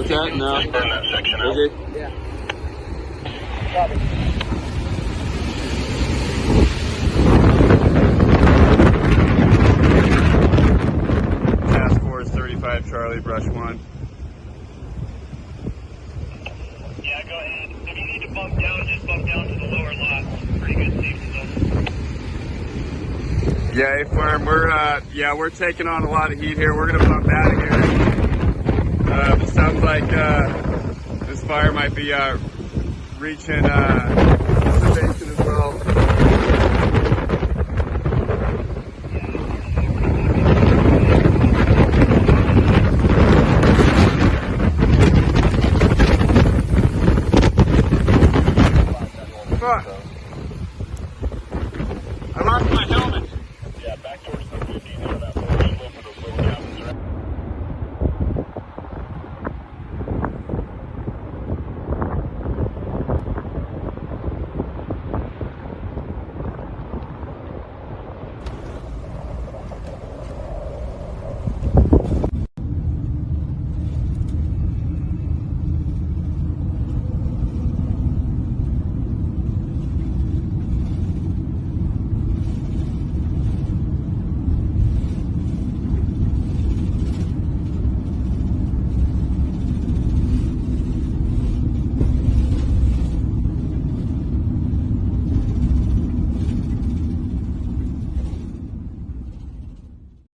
that? No. Burn that section out. Okay. Yeah. Got it. Task Force 35 Charlie, brush 1. Yeah, go ahead. If you need to bump down, just bump down to the lower lot. Pretty good safety zone. Yeah, A-Farm, we're taking on a lot of heat here. We're gonna bump out of here. It sounds like this fire might be reaching